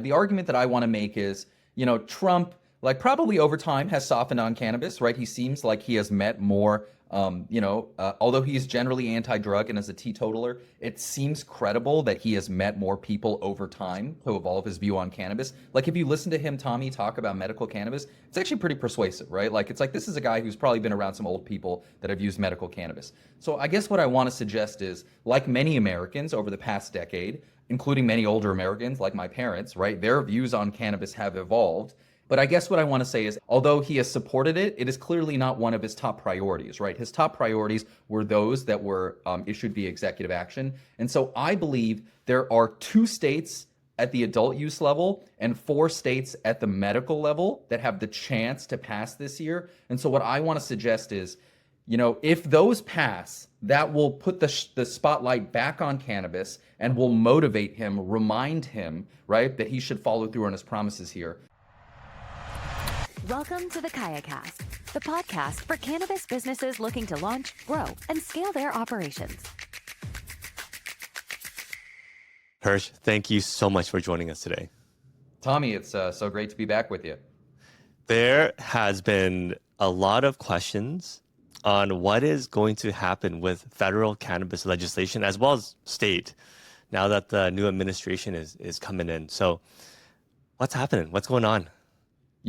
The argument that I want to make is, Trump, like probably over time has softened on cannabis, right? He seems like he has met more, although he is generally anti-drug and as a teetotaler, it seems credible that he has met more people over time to evolve his view on cannabis. Like if you listen to him, Tommy, talk about medical cannabis, it's actually pretty persuasive, right? Like it's like this is a guy who's probably been around some old people that have used medical cannabis. So I guess what I want to suggest is, like many Americans over the past decade, including many older Americans like my parents, right? Their views on cannabis have evolved. But I guess what I want to say is, although he has supported it, it is clearly not one of his top priorities, right? His top priorities were those that were issued via executive action. And so I believe there are 2 states at the adult use level and 4 states at the medical level that have the chance to pass this year. And so what I want to suggest is, if those pass, that will put the spotlight back on cannabis and will motivate him, remind him, right, that he should follow through on his promises here. Welcome to the KayaCast, the podcast for cannabis businesses looking to launch, grow, and scale their operations. Hirsh, thank you so much for joining us today. Tommy, it's so great to be back with you. There has been a lot of questions on what is going to happen with federal cannabis legislation as well as state now that the new administration is coming in. So what's happening? What's going on?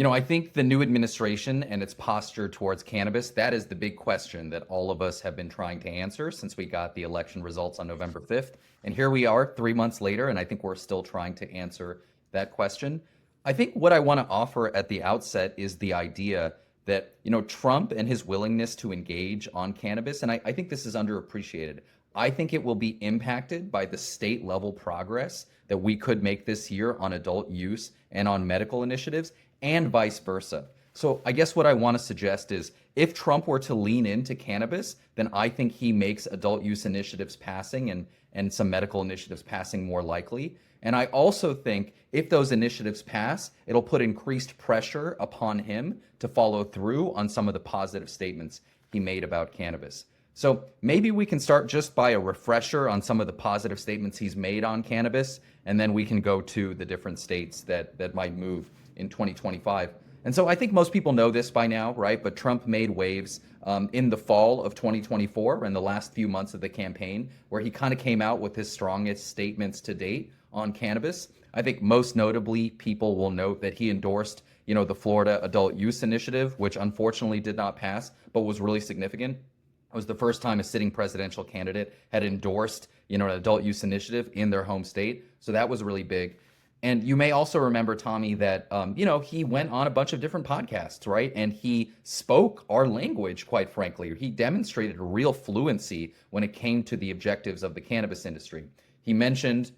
I think the new administration and its posture towards cannabis, that is the big question that all of us have been trying to answer since we got the election results on November 5th. And here we are 3 months later, and I think we're still trying to answer that question. I think what I want to offer at the outset is the idea that, Trump and his willingness to engage on cannabis, and I think this is underappreciated. I think it will be impacted by the state level progress that we could make this year on adult use and on medical initiatives, and vice versa. So I guess what I want to suggest is, if Trump were to lean into cannabis, then I think he makes adult use initiatives passing and some medical initiatives passing more likely. And I also think if those initiatives pass, it'll put increased pressure upon him to follow through on some of the positive statements he made about cannabis. So maybe we can start just by a refresher on some of the positive statements he's made on cannabis, and then we can go to the different states that might move in 2025. And so I think most people know this by now, right? But Trump made waves in the fall of 2024 and the last few months of the campaign, where he kind of came out with his strongest statements to date on cannabis. I think most notably, people will note that he endorsed, the Florida adult use initiative, which unfortunately did not pass, but was really significant. It was the first time a sitting presidential candidate had endorsed, an adult use initiative in their home state. So that was really big. And you may also remember, Tommy, that, he went on a bunch of different podcasts, right? And he spoke our language, quite frankly. He demonstrated a real fluency when it came to the objectives of the cannabis industry. He mentioned,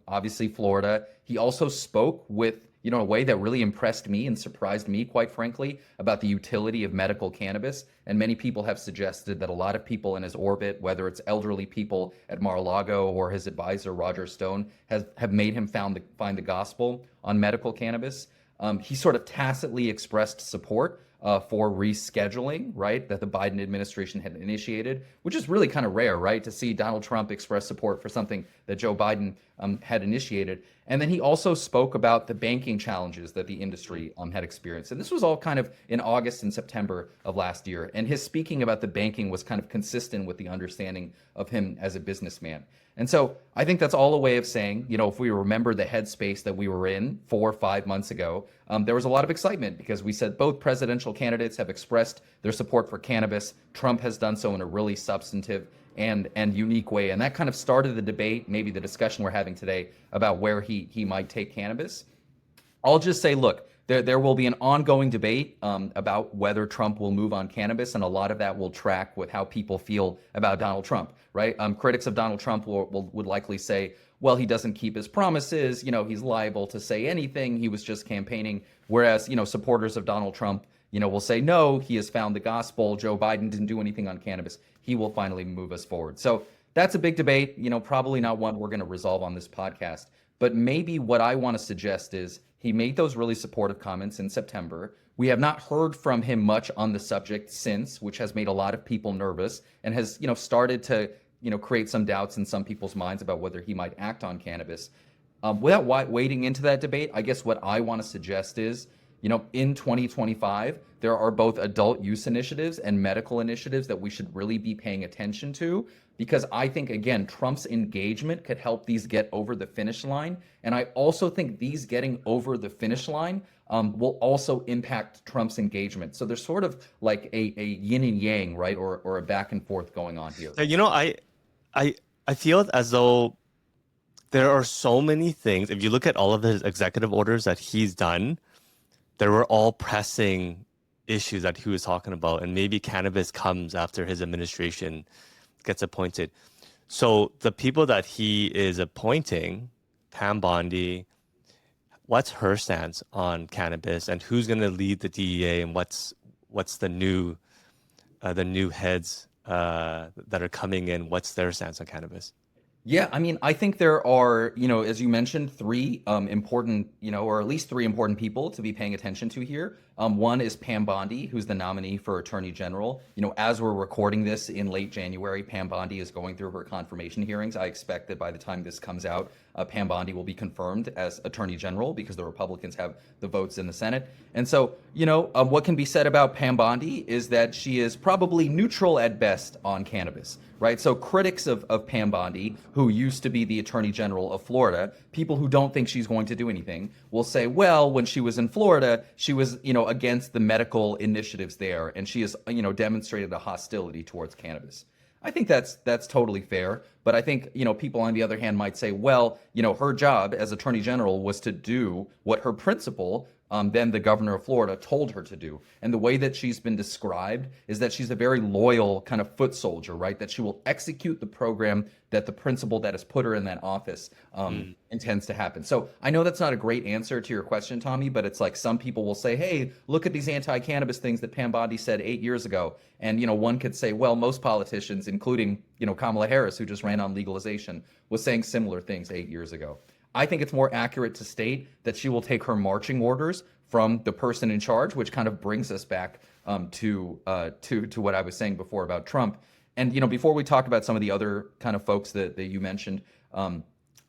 obviously Florida. He also spoke with, a way that really impressed me and surprised me, quite frankly, about the utility of medical cannabis. And many people have suggested that a lot of people in his orbit, whether it's elderly people at Mar-a-Lago or his advisor, Roger Stone, have made him find the gospel on medical cannabis. He sort of tacitly expressed support for rescheduling, right, that the Biden administration had initiated, which is really kind of rare, right, to see Donald Trump express support for something that Joe Biden had initiated. And then he also spoke about the banking challenges that the industry had experienced. And this was all kind of in August and September of last year. And his speaking about the banking was kind of consistent with the understanding of him as a businessman. And so I think that's all a way of saying, if we remember the headspace that we were in 4 or 5 months ago, there was a lot of excitement because we said both presidential candidates have expressed their support for cannabis. Trump has done so in a really substantive and unique way. And that kind of started the debate, maybe the discussion we're having today about where he might take cannabis. I'll just say, look, there will be an ongoing debate about whether Trump will move on cannabis, and a lot of that will track with how people feel about Donald Trump, right? Critics of Donald Trump would likely say, well, he doesn't keep his promises, he's liable to say anything, he was just campaigning. Whereas, supporters of Donald Trump, will say, no, he has found the gospel, Joe Biden didn't do anything on cannabis, he will finally move us forward. So that's a big debate, probably not one we're going to resolve on this podcast. But maybe what I want to suggest is he made those really supportive comments in September. We have not heard from him much on the subject since, which has made a lot of people nervous and has, started to, create some doubts in some people's minds about whether he might act on cannabis. Without wading into that debate, I guess what I want to suggest is, in 2025, there are both adult use initiatives and medical initiatives that we should really be paying attention to, because I think, again, Trump's engagement could help these get over the finish line. And I also think these getting over the finish line will also impact Trump's engagement. So there's sort of like a yin and yang, right? Or a back and forth going on here. I feel as though there are so many things. If you look at all of his executive orders that he's done, there were all pressing issues that he was talking about, and maybe cannabis comes after his administration gets appointed. So the people that he is appointing, Pam Bondi, what's her stance on cannabis, and who's going to lead the DEA, and what's the new heads that are coming in? What's their stance on cannabis? Yeah, I mean, I think there are, as you mentioned, three important, or at least three important people to be paying attention to here. One is Pam Bondi, who's the nominee for Attorney General. As we're recording this in late January, Pam Bondi is going through her confirmation hearings. I expect that by the time this comes out, Pam Bondi will be confirmed as Attorney General because the Republicans have the votes in the Senate. And so, what can be said about Pam Bondi is that she is probably neutral at best on cannabis, right? So critics of Pam Bondi, who used to be the Attorney General of Florida, people who don't think she's going to do anything, will say, well, when she was in Florida, she was, against the medical initiatives there, and she has, demonstrated a hostility towards cannabis. I think that's totally fair, but I think, people on the other hand might say, well, her job as Attorney General was to do what her principal, then the governor of Florida, told her to do. And the way that she's been described is that she's a very loyal kind of foot soldier, right? That she will execute the program that the principal that has put her in that office intends to happen. So I know that's not a great answer to your question, Tommy, but it's like some people will say, hey, look at these anti-cannabis things that Pam Bondi said 8 years ago. And, one could say, well, most politicians, including, Kamala Harris, who just ran on legalization, was saying similar things 8 years ago. I think it's more accurate to state that she will take her marching orders from the person in charge, which kind of brings us back to what I was saying before about Trump. And before we talk about some of the other kind of folks that you mentioned,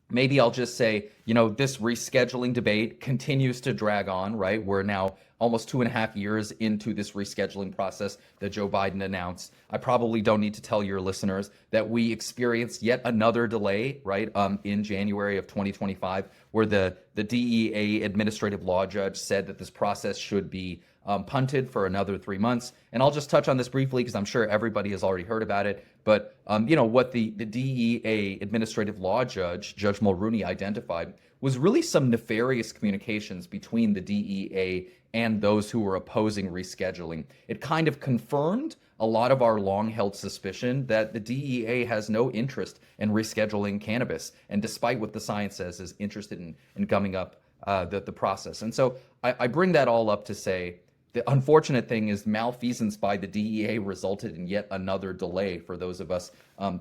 maybe I'll just say, this rescheduling debate continues to drag on, right? We're now almost 2.5 years into this rescheduling process that Joe Biden announced. I probably don't need to tell your listeners that we experienced yet another delay, right, in January of 2025, where the DEA administrative law judge said that this process should be punted for another 3 months. And I'll just touch on this briefly because I'm sure everybody has already heard about it. But, what the DEA administrative law judge, Judge Mulrooney, identified was really some nefarious communications between the DEA and those who were opposing rescheduling. It kind of confirmed a lot of our long-held suspicion that the DEA has no interest in rescheduling cannabis, and despite what the science says, is interested in gumming up the process. And so I bring that all up to say the unfortunate thing is malfeasance by the DEA resulted in yet another delay for those of us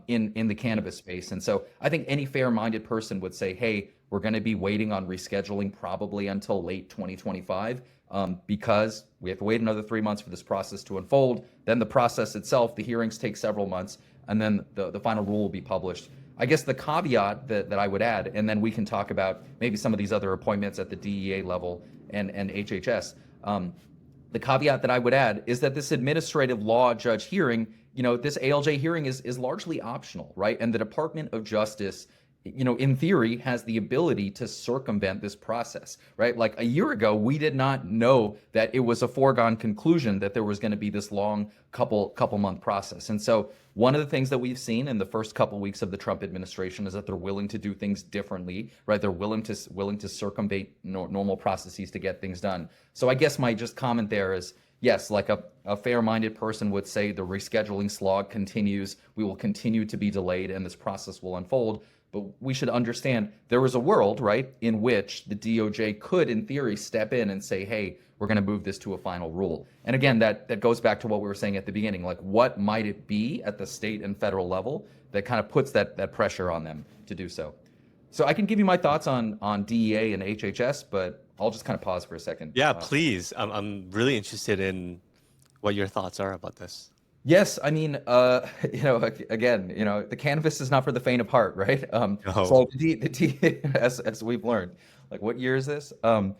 in the cannabis space. And so I think any fair-minded person would say, hey, we're going to be waiting on rescheduling probably until late 2025 because we have to wait another 3 months for this process to unfold. Then the process itself, the hearings take several months, and then the final rule will be published. I guess the caveat that I would add, and then we can talk about maybe some of these other appointments at the DEA level and HHS. The caveat that I would add is that this administrative law judge hearing, this ALJ hearing is largely optional, right? And the Department of Justice, in theory, has the ability to circumvent this process, right? Like a year ago, we did not know that it was a foregone conclusion that there was going to be this long couple month process. And so one of the things that we've seen in the first couple weeks of the Trump administration is that they're willing to do things differently, right? They're willing to circumvent normal processes to get things done. So I guess my just comment there is, yes, like a fair-minded person would say the rescheduling slog continues. We will continue to be delayed and this process will unfold. But we should understand there was a world, right, in which the DOJ could, in theory, step in and say, hey, we're going to move this to a final rule. And again, that goes back to what we were saying at the beginning, like what might it be at the state and federal level that kind of puts that pressure on them to do so. So I can give you my thoughts on DEA and HHS, but I'll just kind of pause for a second. Yeah, please. I'm really interested in what your thoughts are about this. Yes, I mean, again, the cannabis is not for the faint of heart, right? Oh, So as we've learned, like what year is this? Look,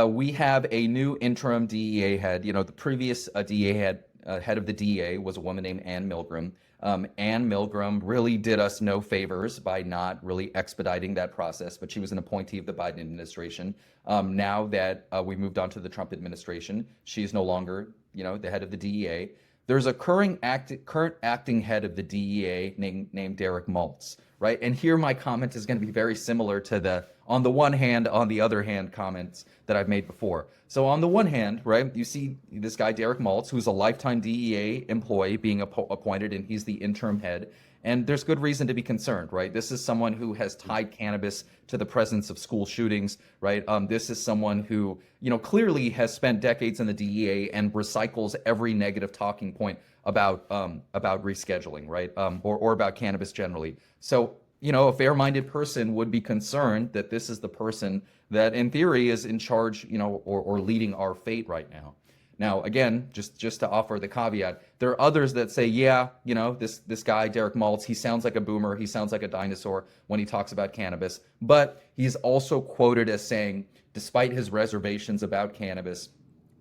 we have a new interim DEA head. The previous DEA head of the DEA was a woman named Ann Milgram. Ann Milgram really did us no favors by not really expediting that process, but she was an appointee of the Biden administration. Now that we moved on to the Trump administration, she's no longer, the head of the DEA. There's a current acting head of the DEA named Derek Maltz, right? And here my comment is going to be very similar to the on the one hand, on the other hand comments that I've made before. So on the one hand, right, you see this guy Derek Maltz, who's a lifetime DEA employee being appointed, and he's the interim head. And there's good reason to be concerned, right? This is someone who has tied cannabis to the presence of school shootings, right? This is someone who, clearly has spent decades in the DEA and recycles every negative talking point about rescheduling, right? Or about cannabis generally. So, a fair-minded person would be concerned that this is the person that, in theory, is in charge, or leading our fate right now. Now, again, just to offer the caveat, there are others that say, yeah, this guy, Derek Maltz, he sounds like a boomer, he sounds like a dinosaur when he talks about cannabis, but he's also quoted as saying, despite his reservations about cannabis,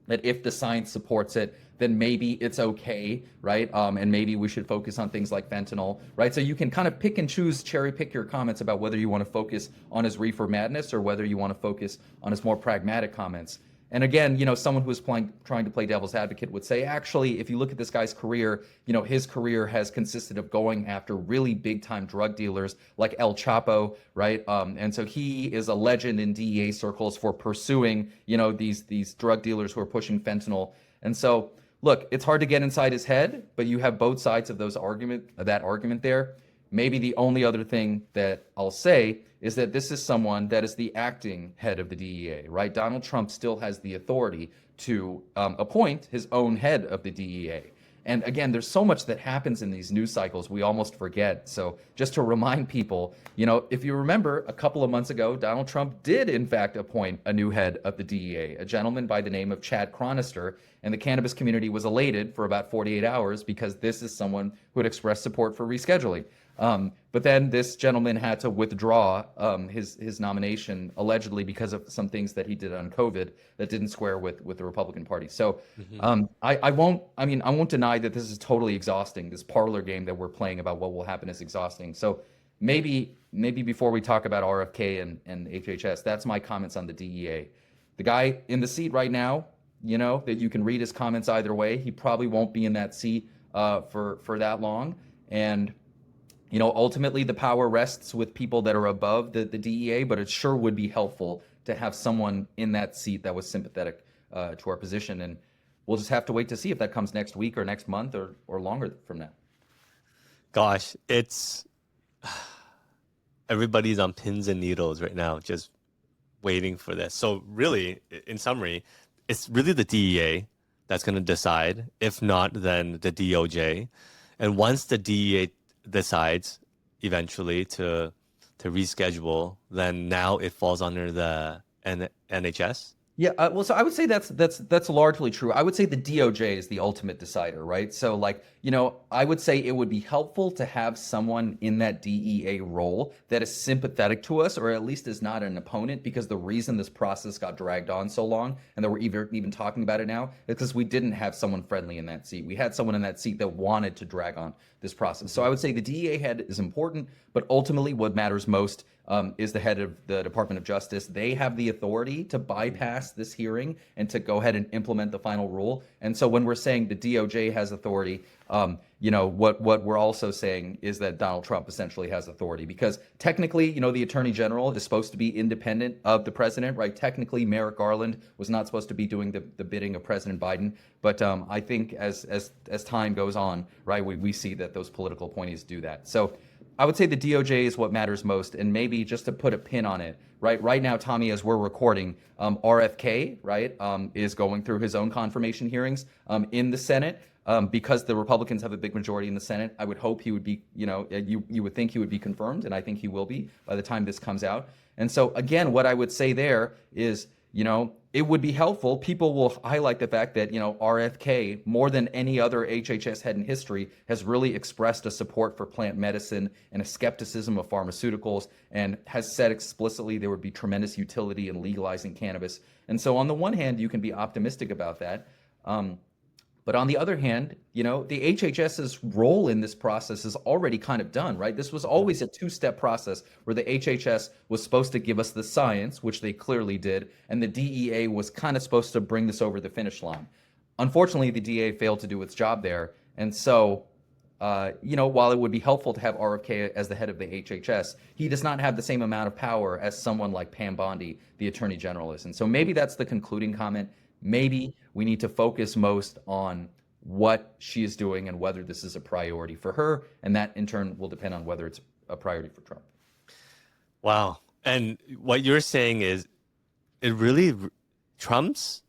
that if the science supports it, then maybe it's okay, right? And maybe we should focus on things like fentanyl, right? So you can kind of pick and choose, cherry pick your comments about whether you want to focus on his reefer madness or whether you want to focus on his more pragmatic comments. And again, someone who is trying to play devil's advocate would say, actually, if you look at this guy's career, his career has consisted of going after really big time drug dealers like El Chapo, right? And so he is a legend in DEA circles for pursuing, these drug dealers who are pushing fentanyl. And so, look, it's hard to get inside his head, but you have both sides of that argument there. Maybe the only other thing that I'll say is that this is someone that is the acting head of the DEA, right? Donald Trump still has the authority to appoint his own head of the DEA. And again, there's so much that happens in these news cycles we almost forget. So just to remind people, if you remember a couple of months ago, Donald Trump did in fact appoint a new head of the DEA, a gentleman by the name of Chad Chronister, and the cannabis community was elated for about 48 hours because this is someone who had expressed support for rescheduling. But then this gentleman had to withdraw his nomination allegedly because of some things that he did on COVID that didn't square with the Republican Party. So I won't deny that this is totally exhausting. This parlor game that we're playing about what will happen is exhausting. So maybe before we talk about RFK and HHS, that's my comments on the DEA. The guy in the seat right now, that you can read his comments either way. He probably won't be in that seat for that long. And ultimately the power rests with people that are above the DEA, but it sure would be helpful to have someone in that seat that was sympathetic to our position. And we'll just have to wait to see if that comes next week or next month or longer from now. gosh, it's everybody's on pins and needles right now, just waiting for this. So really, in summary, it's really the DEA that's going to decide. If not, then the DOJ. And once the DEA decides eventually to reschedule, then now it falls under the NHS. Yeah, well, so I would say that's largely true. I would say the DOJ is the ultimate decider, right? So, I would say it would be helpful to have someone in that DEA role that is sympathetic to us, or at least is not an opponent, because the reason this process got dragged on so long, and that we're even talking about it now, is because we didn't have someone friendly in that seat. We had someone in that seat that wanted to drag on this process. So I would say the DEA head is important, but ultimately what matters most is the head of the Department of Justice. They have the authority to bypass this hearing and to go ahead and implement the final rule. And so when we're saying the DOJ has authority, what we're also saying is that Donald Trump essentially has authority, because technically, the Attorney General is supposed to be independent of the president, right? Technically, Merrick Garland was not supposed to be doing the bidding of President Biden. But I think as time goes on, right, we see that those political appointees do that. So I would say the DOJ is what matters most. And maybe just to put a pin on it, right now, Tommy, as we're recording, RFK, right, is going through his own confirmation hearings in the Senate. Because the Republicans have a big majority in the Senate, I would hope he would be, you would think he would be confirmed, and I think he will be by the time this comes out. And so, again, what I would say there is, it would be helpful. People will highlight the fact that, RFK, more than any other HHS head in history, has really expressed a support for plant medicine and a skepticism of pharmaceuticals, and has said explicitly there would be tremendous utility in legalizing cannabis. And so on the one hand, you can be optimistic about that. But on the other hand, the HHS's role in this process is already kind of done, right? This was always a two-step process where the HHS was supposed to give us the science, which they clearly did, and the DEA was kind of supposed to bring this over the finish line. Unfortunately, the DEA failed to do its job there. And so, while it would be helpful to have RFK as the head of the HHS, he does not have the same amount of power as someone like Pam Bondi, the Attorney General, is. And so maybe that's the concluding comment. Maybe we need to focus most on what she is doing and whether this is a priority for her. And that in turn will depend on whether it's a priority for Trump. Wow. And what you're saying is it really Trump's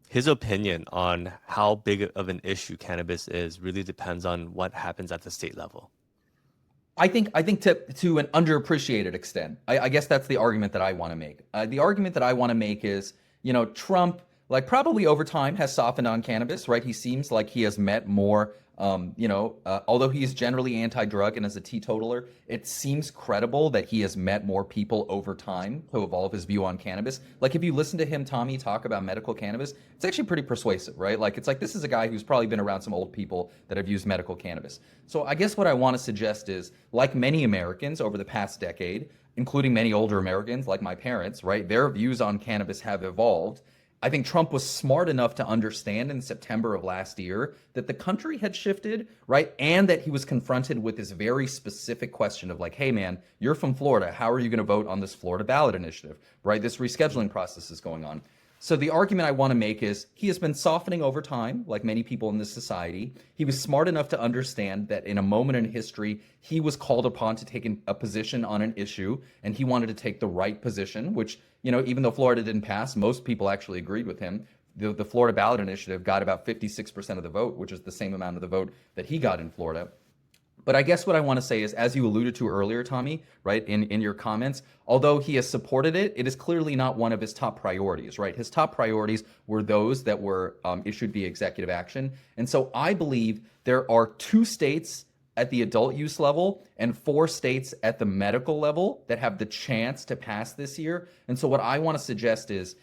his opinion on how big of an issue cannabis is really depends on what happens at the state level. I think to an underappreciated extent. I guess that's the argument that I want to make. The argument that I want to make is, Trump, probably over time has softened on cannabis, right? He seems like he has met more, although he's generally anti-drug and as a teetotaler, it seems credible that he has met more people over time to evolve his view on cannabis. If you listen to him, Tommy, talk about medical cannabis, it's actually pretty persuasive, right? This is a guy who's probably been around some old people that have used medical cannabis. So I guess what I want to suggest is, like many Americans over the past decade, including many older Americans like my parents, right? Their views on cannabis have evolved. I think Trump was smart enough to understand in September of last year that the country had shifted, right? And that he was confronted with this very specific question of hey man, you're from Florida. How are you going to vote on this Florida ballot initiative, right? This rescheduling process is going on. So the argument I want to make is he has been softening over time, like many people in this society. He was smart enough to understand that in a moment in history, he was called upon to take a position on an issue, and he wanted to take the right position, which, even though Florida didn't pass, most people actually agreed with him. The Florida ballot initiative got about 56% of the vote, which is the same amount of the vote that he got in Florida. But I guess what I want to say is, as you alluded to earlier, Tommy, right, in your comments, although he has supported it, it is clearly not one of his top priorities, right? His top priorities were those that were issued via executive action. And so I believe there are 2 states at the adult use level and 4 states at the medical level that have the chance to pass this year. And so what I want to suggest is,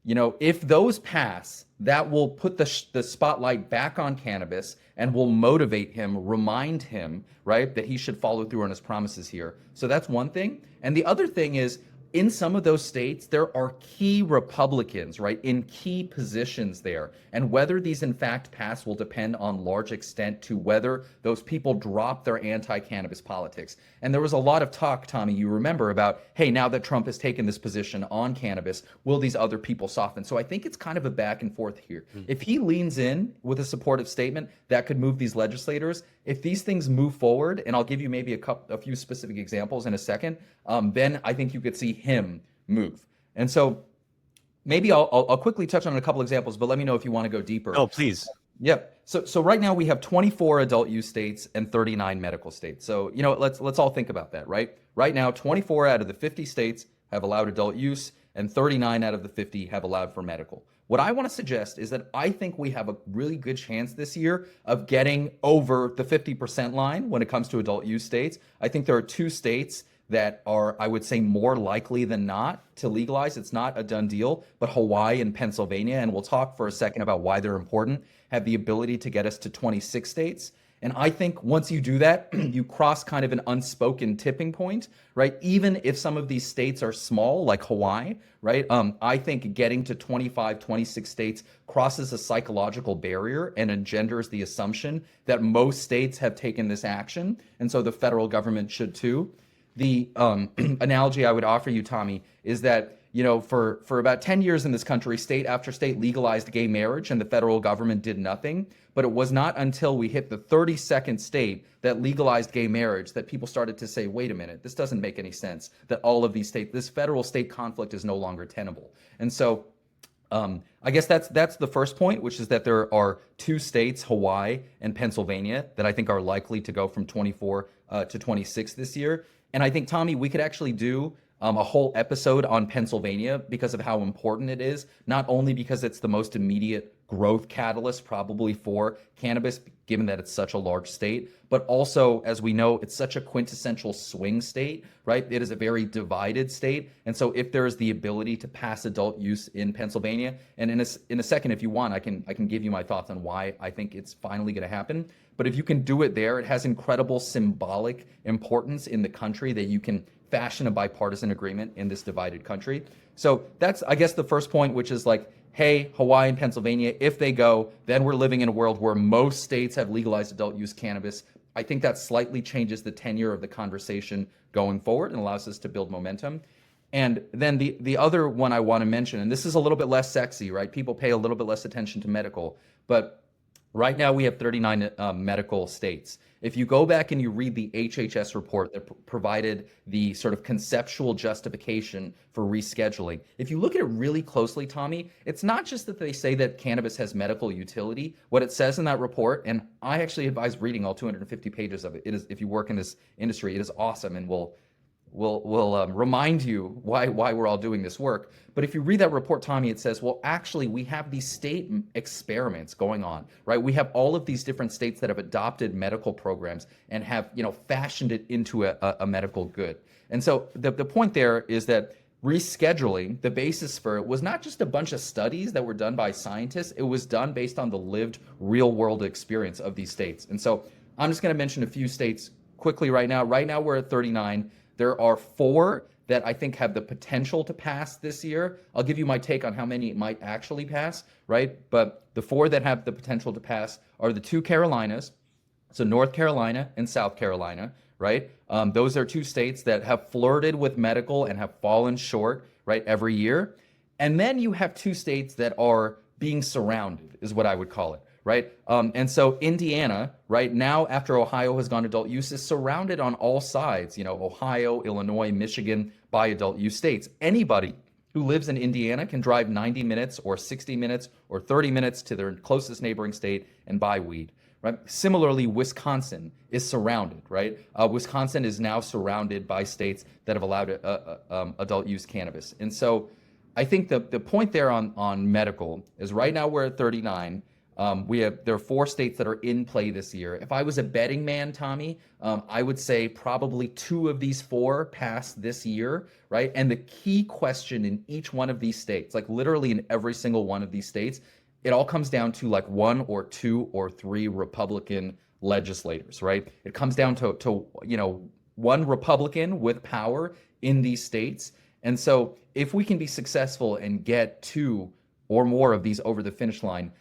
if those pass, that will put the spotlight back on cannabis and will motivate him, remind him, right, that he should follow through on his promises here. So that's one thing. And the other thing is, in some of those states, there are key Republicans, right, in key positions there. And whether these in fact pass will depend on large extent to whether those people drop their anti-cannabis politics. And there was a lot of talk, Tommy, you remember, about, hey, now that Trump has taken this position on cannabis, will these other people soften? So I think it's kind of a back and forth here. If he leans in with a supportive statement, that could move these legislators. If these things move forward, and I'll give you maybe a few specific examples in a second, then I think you could see him move. And so maybe I'll quickly touch on a couple examples, but let me know if you want to go deeper. Oh, please. Yep. So right now we have 24 adult use states and 39 medical states. So, let's all think about that, right? Right now, 24 out of the 50 states have allowed adult use and 39 out of the 50 have allowed for medical. What I want to suggest is that I think we have a really good chance this year of getting over the 50% line when it comes to adult use states. I think there are 2 states that are, I would say, more likely than not to legalize. It's not a done deal, but Hawaii and Pennsylvania, and we'll talk for a second about why they're important, have the ability to get us to 26 states. And I think once you do that, you cross kind of an unspoken tipping point, right? Even if some of these states are small, like Hawaii, right? I think getting to 25, 26 states crosses a psychological barrier and engenders the assumption that most states have taken this action. And so the federal government should too. The analogy I would offer you, Tommy, is that, for about 10 years in this country, state after state legalized gay marriage and the federal government did nothing. But it was not until we hit the 32nd state that legalized gay marriage that people started to say, wait a minute, this doesn't make any sense, that all of these states, this federal state conflict is no longer tenable. And so I guess that's the first point, which is that there are 2 states, Hawaii and Pennsylvania, that I think are likely to go from 24 to 26 this year. And I think, Tommy, we could actually do a whole episode on Pennsylvania because of how important it is, not only because it's the most immediate growth catalyst probably for cannabis, given that it's such a large state, but also, as we know, it's such a quintessential swing state, right? It is a very divided state. And so if there is the ability to pass adult use in Pennsylvania, and in a second, if you want, I can give you my thoughts on why I think it's finally going to happen. But if you can do it there, it has incredible symbolic importance in the country that you can fashion a bipartisan agreement in this divided country. So that's, I guess, the first point, which is like, hey, Hawaii and Pennsylvania, if they go, then we're living in a world where most states have legalized adult use cannabis. I think that slightly changes the tenure of the conversation going forward and allows us to build momentum. And then the other one I want to mention, and this is a little bit less sexy, right? People pay a little bit less attention to medical, but right now we have 39 medical states. If you go back and you read the HHS report that provided the sort of conceptual justification for rescheduling, if you look at it really closely, Tommy, it's not just that they say that cannabis has medical utility. What it says in that report, and I actually advise reading all 250 pages of it. It is, if you work in this industry, it is awesome and will remind you why we're all doing this work. But if you read that report, Tommy, it says, well, actually, we have these state experiments going on, right? We have all of these different states that have adopted medical programs and have, fashioned it into a medical good. And so the point there is that rescheduling, the basis for it was not just a bunch of studies that were done by scientists. It was done based on the lived real world experience of these states. And so I'm just going to mention a few states quickly right now. Right now, we're at 39. There are 4 that I think have the potential to pass this year. I'll give you my take on how many might actually pass, right? But the 4 that have the potential to pass are the 2 Carolinas, so North Carolina and South Carolina, right? Those are 2 states that have flirted with medical and have fallen short, right, every year. And then you have 2 states that are being surrounded, is what I would call it. Right. And so Indiana right now, after Ohio has gone adult use, is surrounded on all sides, Ohio, Illinois, Michigan, by adult use states. Anybody who lives in Indiana can drive 90 minutes or 60 minutes or 30 minutes to their closest neighboring state and buy weed. Right. Similarly, Wisconsin is surrounded. Right. Wisconsin is now surrounded by states that have allowed adult use cannabis. And so I think the point there on medical is right now we're at 39. There are 4 states that are in play this year. If I was a betting man, Tommy, I would say probably 2 of these 4 pass this year, right? And the key question in each one of these states, like literally in every single one of these states, it all comes down to like 1 or 2 or 3 Republican legislators, right? It comes down to 1 Republican with power in these states. And so if we can be successful and get 2 or more of these over the finish line,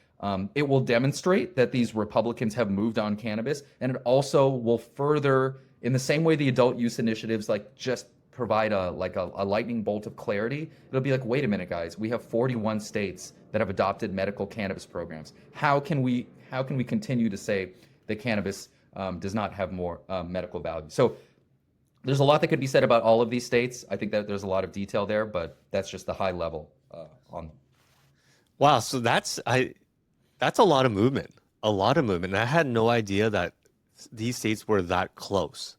it will demonstrate that these Republicans have moved on cannabis, and it also will further, in the same way the adult use initiatives like just provide a lightning bolt of clarity. It'll be like, wait a minute, guys, we have 41 states that have adopted medical cannabis programs. How can we continue to say that cannabis does not have more medical value? So there's a lot that could be said about all of these states. I think that there's a lot of detail there, but that's just the high level on them. Wow, so that's a lot of movement. A lot of movement. And I had no idea that these states were that close.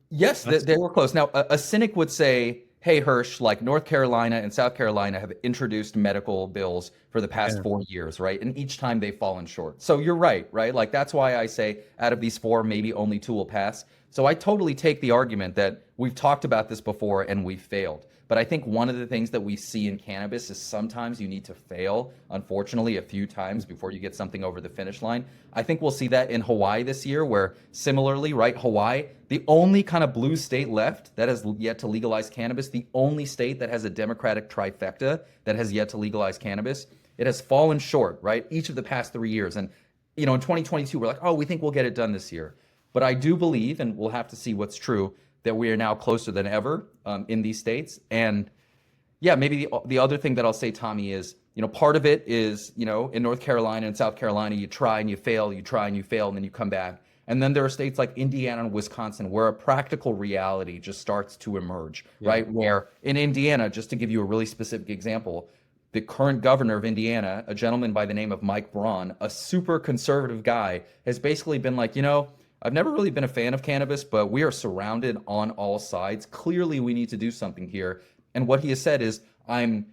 Yes, they were close. Now, a cynic would say, hey, Hirsh, like North Carolina and South Carolina have introduced medical bills for the past 4 years, right? And each time they've fallen short. So you're right? Like that's why I say out of these 4, maybe only 2 will pass. So I totally take the argument that we've talked about this before and we failed. But I think one of the things that we see in cannabis is sometimes you need to fail, unfortunately, a few times before you get something over the finish line. I think we'll see that in Hawaii this year, where similarly, right, Hawaii, the only kind of blue state left that has yet to legalize cannabis, the only state that has a Democratic trifecta that has yet to legalize cannabis, it has fallen short, right, each of the past 3 years. And, in 2022, we're like, oh, we think we'll get it done this year. But I do believe, and we'll have to see what's true, that we are now closer than ever in these states. And yeah, maybe the other thing that I'll say, Tommy, is, part of it is, in North Carolina and South Carolina, you try and you fail, you try and you fail, and then you come back. And then there are states like Indiana and Wisconsin where a practical reality just starts to emerge, right? Where in Indiana, just to give you a really specific example, the current governor of Indiana, a gentleman by the name of Mike Braun, a super conservative guy, has basically been like, I've never really been a fan of cannabis, but we are surrounded on all sides. Clearly, we need to do something here. And what he has said is, I'm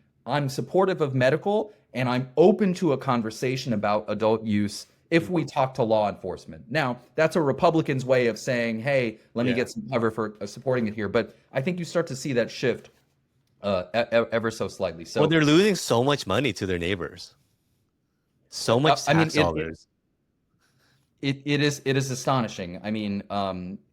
supportive of medical, and I'm open to a conversation about adult use if we talk to law enforcement. Now, that's a Republican's way of saying, hey, let me Yeah. get some cover for supporting it here. But I think you start to see that shift ever so slightly. Well, So, they're losing so much money to their neighbors. So much I mean, tax dollars. it is astonishing. I mean,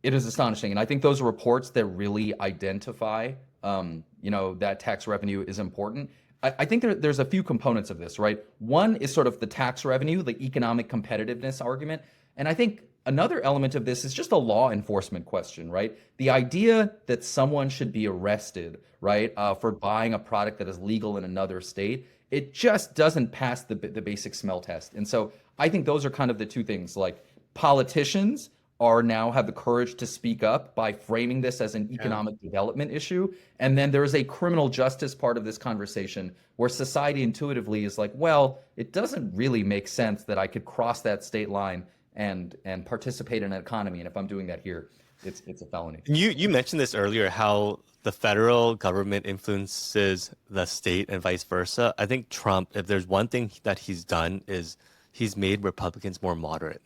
it is astonishing, and I think those reports that really identify, that tax revenue is important. I think there's a few components of this, right? One is sort of the tax revenue, the economic competitiveness argument, and I think another element of this is just a law enforcement question, right? The idea that someone should be arrested, right, for buying a product that is legal in another state, it just doesn't pass the basic smell test. And so I think those are kind of the two things. Like politicians are now have the courage to speak up by framing this as an Yeah. economic development issue. And then there is a criminal justice part of this conversation where society intuitively is like, well, it doesn't really make sense that I could cross that state line and participate in an economy. And if I'm doing that here, it's a felony. You mentioned this earlier, how the federal government influences the state and vice versa. I think Trump, if there's one thing that he's done, is he's made Republicans more moderate.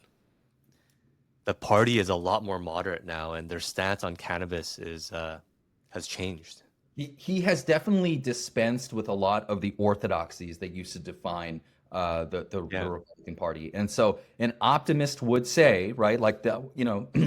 The party is a lot more moderate now, and their stance on cannabis has changed. He has definitely dispensed with a lot of the orthodoxies that used to define the Yeah. Republican Party. And so an optimist would say, right, like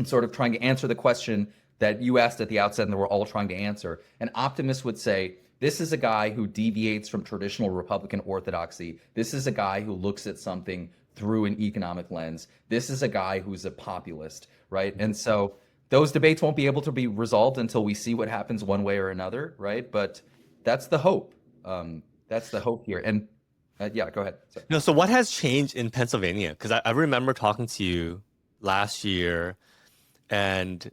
sort of trying to answer the question that you asked at the outset and that we're all trying to answer. An optimist would say, this is a guy who deviates from traditional Republican orthodoxy. This is a guy who looks at something through an economic lens. This is a guy who's a populist, right? And so those debates won't be able to be resolved until we see what happens one way or another, right? But that's the hope. That's the hope here. And yeah, go ahead. Sorry. No, so what has changed in Pennsylvania? Because I remember talking to you last year, and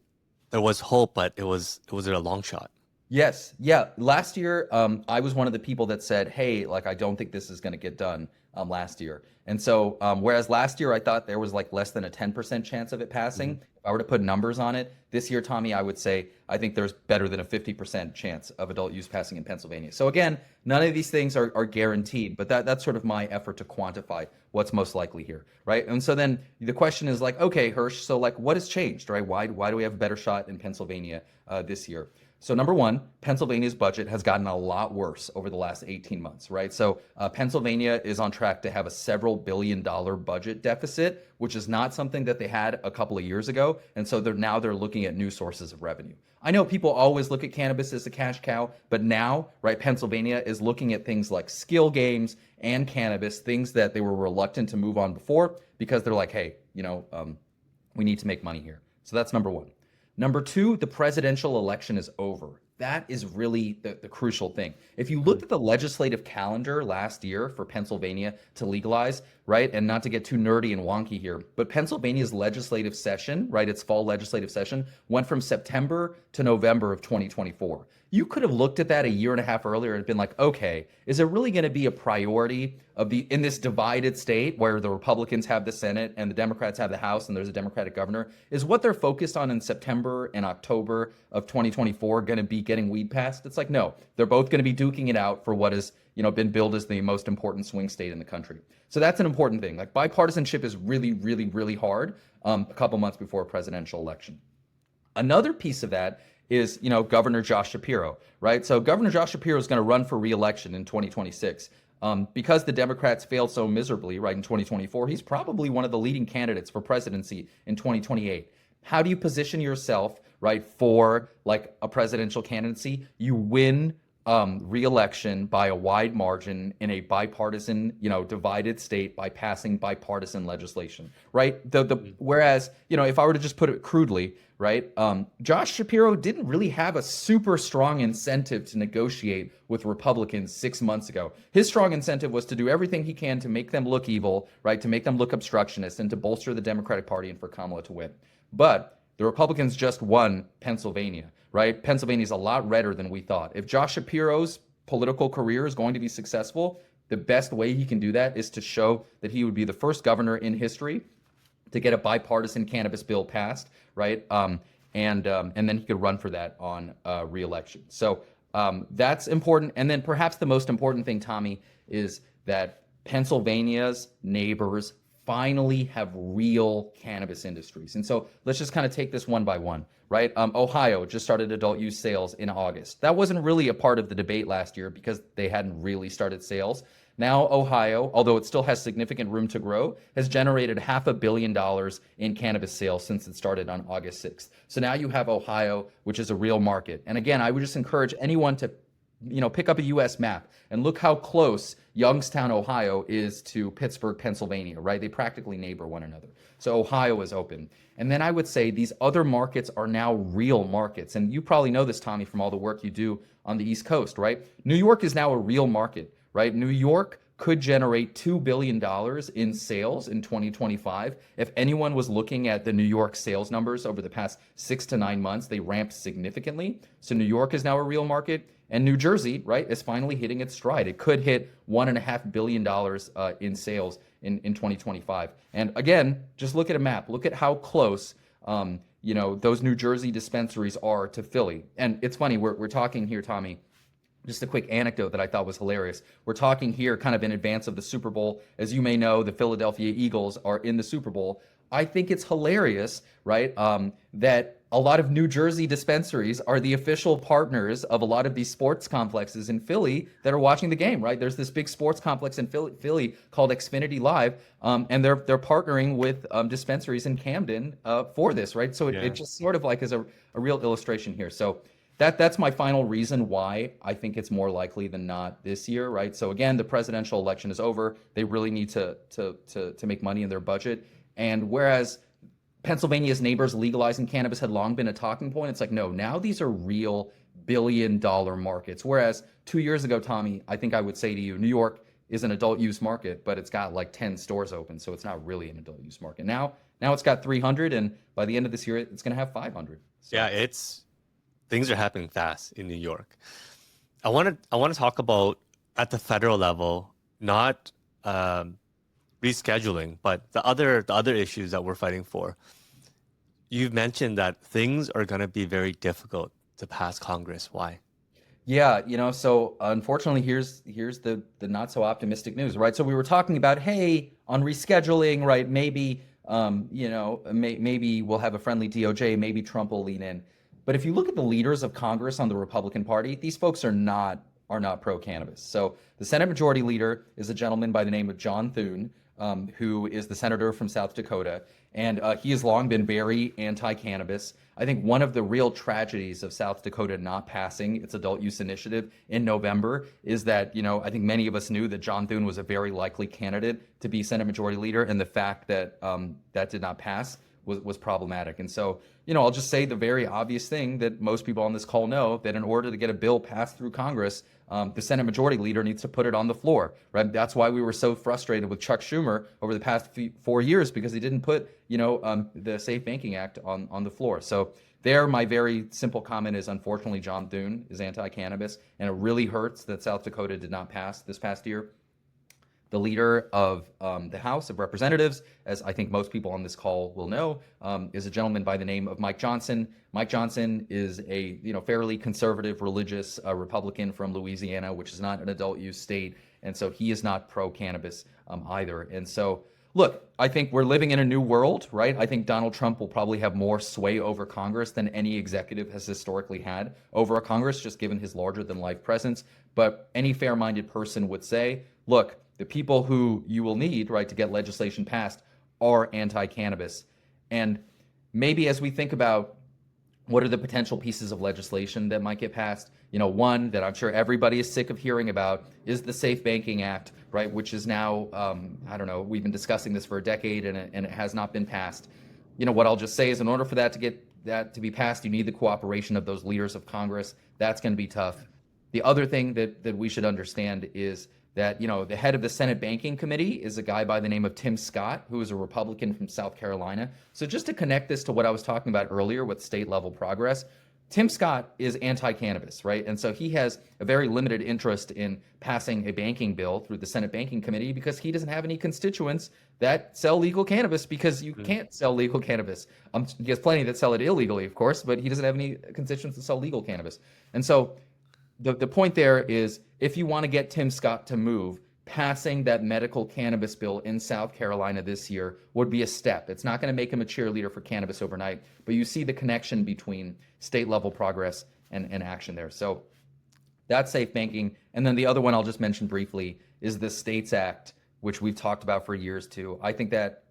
there was hope, but it was a long shot. Yes. Yeah. Last year, I was one of the people that said, hey, like, I don't think this is going to get done last year. And so, whereas last year I thought there was like less than a 10% chance of it passing, if I were to put numbers on it, this year, Tommy, I would say I think there's better than a 50% chance of adult use passing in Pennsylvania. So again, none of these things are guaranteed, but that's sort of my effort to quantify what's most likely here, right? And so then the question is like, okay, Hirsh, so like what has changed, right? Why do we have a better shot in Pennsylvania this year? So number one, Pennsylvania's budget has gotten a lot worse over the last 18 months, right? So Pennsylvania is on track to have a several $billion budget deficit, which is not something that they had a couple of years ago. And so they're looking at new sources of revenue. I know people always look at cannabis as a cash cow, but now, right, Pennsylvania is looking at things like skill games and cannabis, things that they were reluctant to move on before because they're like, hey, we need to make money here. So that's number one. Number two, the presidential election is over. That is really the crucial thing. If you looked at the legislative calendar last year for Pennsylvania to legalize, right, and not to get too nerdy and wonky here, but Pennsylvania's legislative session, right, its fall legislative session, went from September to November of 2024. You could have looked at that a year and a half earlier and been like, okay, is it really going to be a priority in this divided state where the Republicans have the Senate and the Democrats have the House and there's a Democratic governor? Is what they're focused on in September and October of 2024 going to be getting weed passed? It's like, no, they're both going to be duking it out for what has been billed as the most important swing state in the country. So that's an important thing. Like bipartisanship is really, really, really hard a couple months before a presidential election. Another piece of that is, Governor Josh Shapiro, right? So Governor Josh Shapiro is going to run for re-election in 2026. Because the Democrats failed so miserably, right, in 2024, he's probably one of the leading candidates for presidency in 2028. How do you position yourself, right, for like a presidential candidacy? You win re-election by a wide margin in a bipartisan, divided state by passing bipartisan legislation, right? Whereas, if I were to just put it crudely, right, Josh Shapiro didn't really have a super strong incentive to negotiate with Republicans 6 months ago. His strong incentive was to do everything he can to make them look evil, right, to make them look obstructionist and to bolster the Democratic Party and for Kamala to win. But the Republicans just won Pennsylvania, right? Pennsylvania's a lot redder than we thought. If Josh Shapiro's political career is going to be successful, the best way he can do that is to show that he would be the first governor in history to get a bipartisan cannabis bill passed, right? And then he could run for that on re-election. So that's important. And then perhaps the most important thing, Tommy, is that Pennsylvania's neighbors finally have real cannabis industries. And so let's just kind of take this one by one, right? Ohio just started adult use sales in August. That wasn't really a part of the debate last year because they hadn't really started sales. Now, Ohio, although it still has significant room to grow, has generated $500 million in cannabis sales since it started on August 6th. So now you have Ohio, which is a real market. And again, I would just encourage anyone to pick up a US map and look how close Youngstown, Ohio is to Pittsburgh, Pennsylvania, right? They practically neighbor one another. So Ohio is open. And then I would say these other markets are now real markets. And you probably know this, Tommy, from all the work you do on the East Coast, right? New York is now a real market, right? New York could generate $2 billion in sales in 2025. If anyone was looking at the New York sales numbers over the past 6 to 9 months, they ramped significantly. So New York is now a real market. And New Jersey, right, is finally hitting its stride. It could hit $1.5 billion in sales in 2025. And again, just look at a map. Look at how close, those New Jersey dispensaries are to Philly. And it's funny, we're talking here, Tommy. Just a quick anecdote that I thought was hilarious. We're talking here kind of in advance of the Super Bowl. As you may know, the Philadelphia Eagles are in the Super Bowl. I think it's hilarious, right, that a lot of New Jersey dispensaries are the official partners of a lot of these sports complexes in Philly that are watching the game, right? There's this big sports complex in Philly called Xfinity Live, and they're partnering with dispensaries in Camden for this, right? So it just sort of like is a real illustration here. So that's my final reason why I think it's more likely than not this year, right? So again, the presidential election is over. They really need to make money in their budget. And whereas Pennsylvania's neighbors legalizing cannabis had long been a talking point, it's like, no, now these are real billion-dollar markets. Whereas 2 years ago, Tommy, I think I would say to you, New York is an adult use market, but it's got like 10 stores open, so it's not really an adult use market. Now it's got 300, and by the end of this year, it's going to have 500. So. Yeah, things are happening fast in New York. I want to talk about at the federal level, not rescheduling, but the other issues that we're fighting for. You've mentioned that things are going to be very difficult to pass Congress. Why? Yeah, so unfortunately, here's the not so optimistic news, right? So we were talking about, hey, on rescheduling, right? Maybe maybe we'll have a friendly DOJ, maybe Trump will lean in. But if you look at the leaders of Congress on the Republican Party, these folks are not pro-cannabis. So the Senate Majority Leader is a gentleman by the name of John Thune, who is the senator from South Dakota, and he has long been very anti-cannabis. I think one of the real tragedies of South Dakota not passing its adult use initiative in November is that, I think many of us knew that John Thune was a very likely candidate to be Senate Majority Leader, and the fact that that did not pass was problematic. And so, I'll just say the very obvious thing that most people on this call know, that in order to get a bill passed through Congress, the Senate Majority Leader needs to put it on the floor, right? That's why we were so frustrated with Chuck Schumer over the past 4 years, because he didn't put, the Safe Banking Act on the floor. So there, my very simple comment is, unfortunately, John Thune is anti-cannabis, and it really hurts that South Dakota did not pass this past year. The leader of the House of Representatives, as I think most people on this call will know, is a gentleman by the name of Mike Johnson. Mike Johnson is a fairly conservative, religious Republican from Louisiana, which is not an adult use state, and so he is not pro-cannabis either. And so, look, I think we're living in a new world, right? I think Donald Trump will probably have more sway over Congress than any executive has historically had over a Congress, just given his larger-than-life presence. But any fair-minded person would say, look, the people who you will need, right, to get legislation passed are anti-cannabis. And maybe as we think about what are the potential pieces of legislation that might get passed, one that I'm sure everybody is sick of hearing about is the Safe Banking Act, right, which is now, we've been discussing this for a decade and it has not been passed. What I'll just say is, in order for that to be passed, you need the cooperation of those leaders of Congress. That's going to be tough. The other thing that we should understand is that, the head of the Senate Banking Committee is a guy by the name of Tim Scott, who is a Republican from South Carolina. So just to connect this to what I was talking about earlier with state level progress, Tim Scott is anti-cannabis, right? And so he has a very limited interest in passing a banking bill through the Senate Banking Committee because he doesn't have any constituents that sell legal cannabis, because you can't sell legal cannabis. He has plenty that sell it illegally, of course, but he doesn't have any constituents that sell legal cannabis. And so the point there is, if you want to get Tim Scott to move, passing that medical cannabis bill in South Carolina this year would be a step. It's not going to make him a cheerleader for cannabis overnight, but you see the connection between state level progress and action there. So that's safe banking. And then the other one I'll just mention briefly is the States Act, which we've talked about for years too. I think that,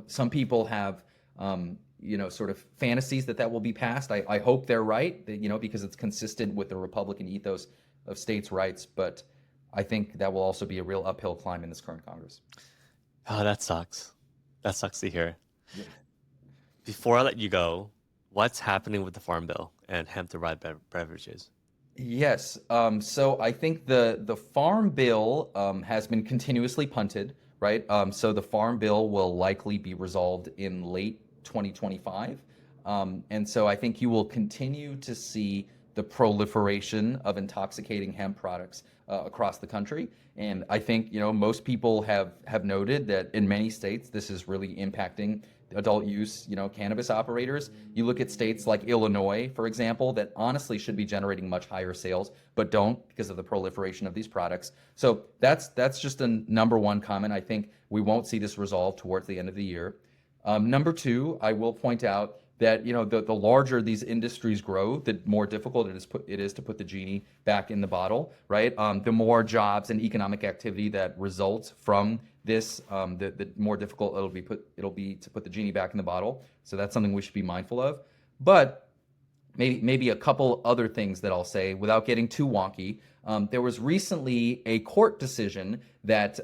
some people have, sort of fantasies that will be passed. I hope they're right, because it's consistent with the Republican ethos of states' rights. But I think that will also be a real uphill climb in this current Congress. Oh, that sucks. That sucks to hear. Yeah. Before I let you go, what's happening with the Farm Bill and hemp-derived beverages? Yes. So I think the Farm Bill has been continuously punted, right? So the Farm Bill will likely be resolved in late 2025. And so I think you will continue to see the proliferation of intoxicating hemp products across the country. And I think, most people have noted that in many states, this is really impacting adult use, cannabis operators. You look at states like Illinois, for example, that honestly should be generating much higher sales, but don't because of the proliferation of these products. So that's just a number one comment. I think we won't see this resolved towards the end of the year. Number two, I will point out that the larger these industries grow, the more difficult it is to put the genie back in the bottle, right? The more jobs and economic activity that results from this, the more difficult it'll be to put the genie back in the bottle. So that's something we should be mindful of. But maybe a couple other things that I'll say without getting too wonky. There was recently a court decision that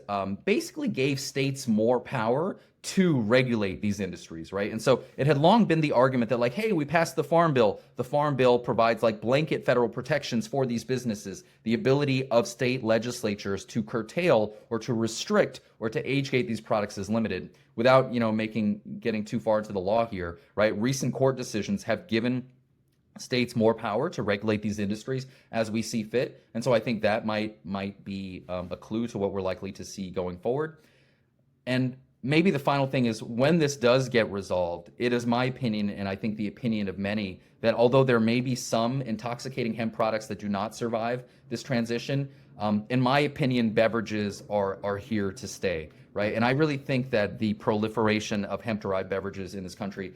basically gave states more power to regulate these industries, right? And so it had long been the argument that, like, hey, we passed the Farm Bill. The Farm Bill provides like blanket federal protections for these businesses. The ability of state legislatures to curtail or to restrict or to age gate these products is limited. Without, getting too far into the law here, right? Recent court decisions have given states more power to regulate these industries as we see fit. And so I think that might be a clue to what we're likely to see going forward. And maybe the final thing is, when this does get resolved, it is my opinion, and I think the opinion of many, that although there may be some intoxicating hemp products that do not survive this transition, in my opinion, beverages are here to stay, right? And I really think that the proliferation of hemp-derived beverages in this country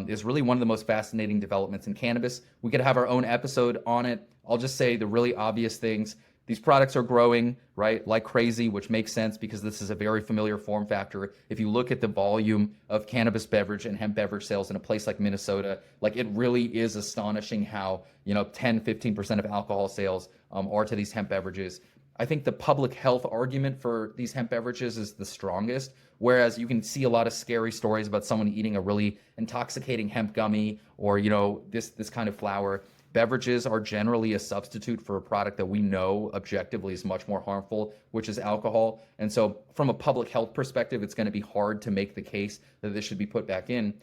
is really one of the most fascinating developments in cannabis. We could have our own episode on it. I'll just say the really obvious things. These products are growing, right, like crazy, which makes sense because this is a very familiar form factor. If you look at the volume of cannabis beverage and hemp beverage sales in a place like Minnesota, like, it really is astonishing how, 10, 15% of alcohol sales are to these hemp beverages. I think the public health argument for these hemp beverages is the strongest, whereas you can see a lot of scary stories about someone eating a really intoxicating hemp gummy or, this kind of flower. Beverages are generally a substitute for a product that we know objectively is much more harmful, which is alcohol. And so from a public health perspective, it's going to be hard to make the case that this should be put back in.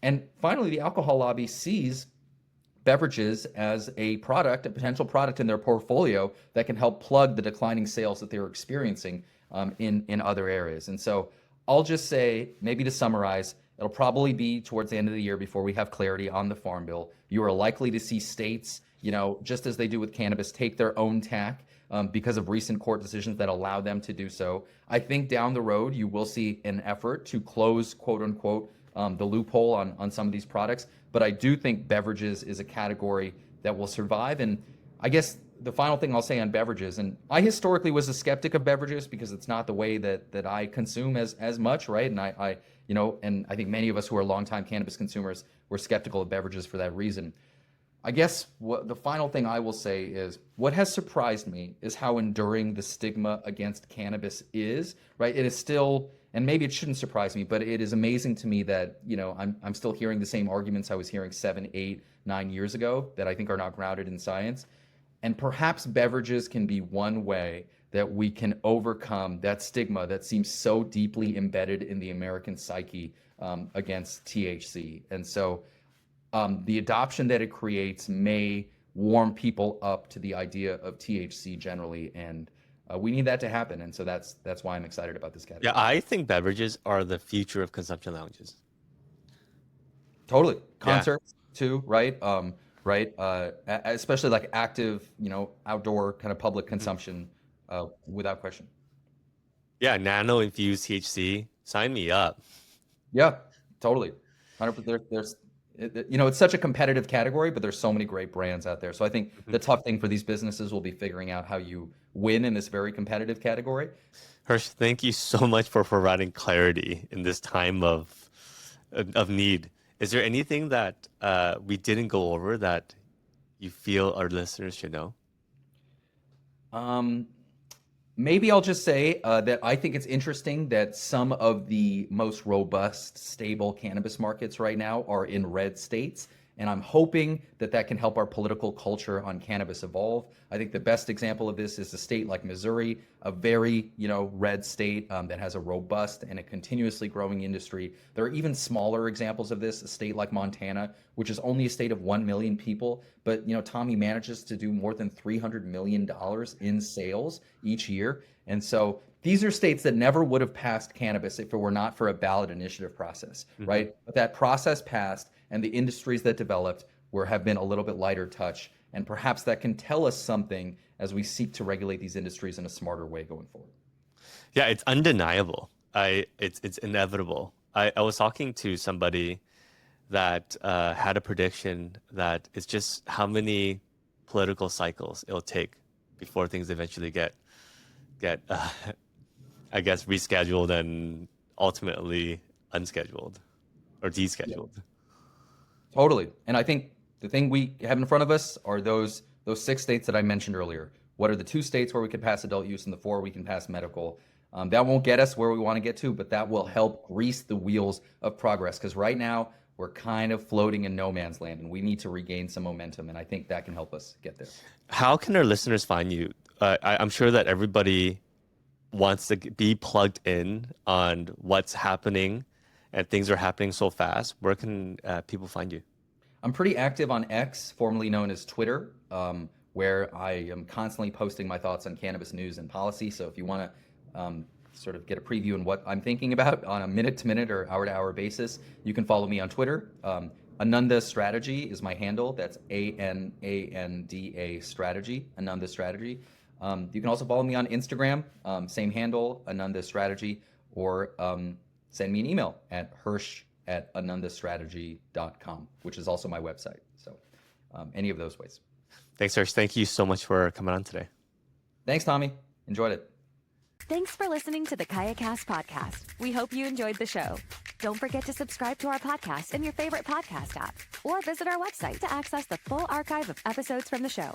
And finally, the alcohol lobby sees beverages as a potential product in their portfolio that can help plug the declining sales that they're experiencing in other areas. And so I'll just say, maybe to summarize, it'll probably be towards the end of the year before we have clarity on the Farm Bill. You are likely to see states, just as they do with cannabis, take their own tack because of recent court decisions that allow them to do so. I think down the road, you will see an effort to close, quote unquote, the loophole on some of these products. But I do think beverages is a category that will survive. And I guess the final thing I'll say on beverages, and I historically was a skeptic of beverages because it's not the way that I consume as much, right? And I think many of us who are longtime cannabis consumers were skeptical of beverages for that reason. I guess the final thing I will say is, what has surprised me is how enduring the stigma against cannabis is, right? It is still, and maybe it shouldn't surprise me, but it is amazing to me that, I'm still hearing the same arguments I was hearing 7, 8, 9 years ago that I think are not grounded in science. And perhaps beverages can be one way that we can overcome that stigma that seems so deeply embedded in the American psyche against THC. And so the adoption that it creates may warm people up to the idea of THC generally, and we need that to happen. And so that's why I'm excited about this category. Yeah, I think beverages are the future of consumption lounges. Totally. Yeah. Concerts too, right? Right. Especially like active, outdoor kind of public consumption, without question. Yeah, nano infused THC. Sign me up. Yeah, totally. 100%. It's such a competitive category, but there's so many great brands out there. So I think the tough thing for these businesses will be figuring out how you win in this very competitive category. Hirsh, thank you so much for providing clarity in this time of need. Is there anything that we didn't go over that you feel our listeners should know? Maybe I'll just say that I think it's interesting that some of the most robust, stable cannabis markets right now are in red states. And I'm hoping that that can help our political culture on cannabis evolve. I think the best example of this is a state like Missouri, a very, red state that has a robust and a continuously growing industry. There are even smaller examples of this, a state like Montana, which is only a state of 1 million people. But, Tommy manages to do more than $300 million in sales each year. And so these are states that never would have passed cannabis if it were not for a ballot initiative process, right? But that process passed, and the industries that developed have been a little bit lighter touch. And perhaps that can tell us something as we seek to regulate these industries in a smarter way going forward. Yeah, it's undeniable. It's inevitable. I was talking to somebody that had a prediction that it's just how many political cycles it'll take before things eventually get I guess, rescheduled and ultimately unscheduled or descheduled. Yeah. Totally. And I think the thing we have in front of us are those 6 states that I mentioned earlier. What are the 2 states where we could pass adult use and the 4 we can pass medical? That won't get us where we want to get to, but that will help grease the wheels of progress. Because right now we're kind of floating in no man's land and we need to regain some momentum. And I think that can help us get there. How can our listeners find you? I'm sure that everybody wants to be plugged in on what's happening and things are happening so fast. Where can people find you? I'm pretty active on X, formerly known as Twitter, where I am constantly posting my thoughts on cannabis news and policy. So if you want to sort of get a preview on what I'm thinking about on a minute-to-minute or hour-to-hour basis, you can follow me on Twitter. Ananda Strategy is my handle. That's ANANDA Strategy, Ananda Strategy. You can also follow me on Instagram, same handle, Ananda Strategy, or send me an email at hirsh@anandastrategy.com, which is also my website. So any of those ways. Thanks, Hirsh. Thank you so much for coming on today. Thanks, Tommy. Enjoyed it. Thanks for listening to the KayaCast podcast. We hope you enjoyed the show. Don't forget to subscribe to our podcast in your favorite podcast app or visit our website to access the full archive of episodes from the show.